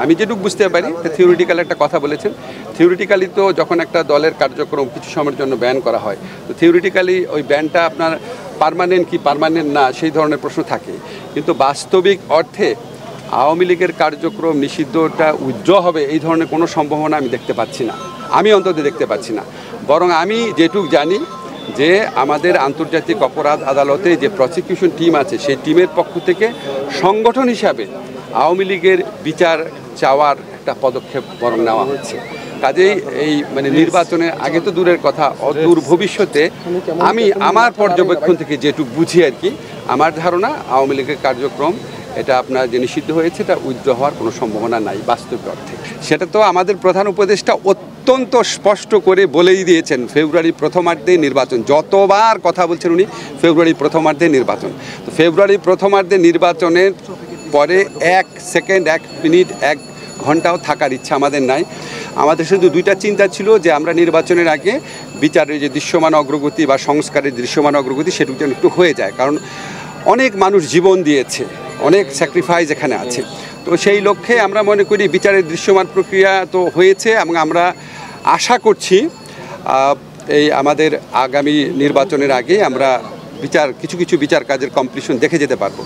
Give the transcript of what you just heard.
আমি যেটুকু বুঝতে পারি থিওরিটিক্যাল একটা কথা বলেছেন। থিওরিটিক্যালি তো যখন একটা দলের কার্যক্রম কিছু সময়ের জন্য ব্যান করা হয়, তো থিওরিটিক্যালি ওই ব্যানটা আপনার পার্মানেন্ট কি পার্মানেন্ট না সেই ধরনের প্রশ্ন থাকে। কিন্তু বাস্তবিক অর্থে আওয়ামী লীগের কার্যক্রম নিষিদ্ধটা উজ্জ্বল হবে এই ধরনের কোনো সম্ভাবনা আমি দেখতে পাচ্ছি না, আমি অন্তত দেখতে পাচ্ছি না। বরং আমি যেটুকু জানি যে আমাদের আন্তর্জাতিক অপরাধ আদালতে যে প্রসিকিউশন টিম আছে সেই টিমের পক্ষ থেকে সংগঠন হিসাবে আওয়ামী লীগের বিচার চাওয়ার একটা পদক্ষেপ বরং নেওয়া হচ্ছে। কাজেই এই নির্বাচনের আগে তো দূরের কথা, অদূর ভবিষ্যতে আমি আমার পর্যবেক্ষণ থেকে যেটুকু বুঝি আর কি, আমার ধারণা আওয়ামী লীগের কার্যক্রম এটা আপনার যে নিষিদ্ধ হয়েছে এটা উইথড্র হওয়ার কোনো সম্ভাবনা নাই বাস্তবিক অর্থে। সেটা তো আমাদের প্রধান উপদেষ্টা অত্যন্ত স্পষ্ট করে বলেই দিয়েছেন, ফেব্রুয়ারি প্রথমার্ধে নির্বাচন। যতবার কথা বলছেন উনি ফেব্রুয়ারি প্রথমার্ধে নির্বাচন। তো ফেব্রুয়ারি প্রথমার্ধে নির্বাচনের পরে 1 সেকেন্ড 1 মিনিট 1 ঘন্টাও থাকার ইচ্ছা আমাদের নাই। আমাদের শুধু দুইটা চিন্তা ছিল যে আমরা নির্বাচনের আগে বিচারের যে দৃশ্যমান অগ্রগতি বা সংস্কারের দৃশ্যমান অগ্রগতি সেটুকু যেন একটু হয়ে যায়, কারণ অনেক মানুষ জীবন দিয়েছে, অনেক স্যাক্রিফাইস এখানে আছে। তো সেই লক্ষ্যে আমরা মনে করি বিচারের দৃশ্যমান প্রক্রিয়া তো হয়েছে এবং আমরা আশা করছি এই আমাদের আগামী নির্বাচনের আগে আমরা কিছু বিচার কাজের কমপ্লিশন দেখে যেতে পারবো।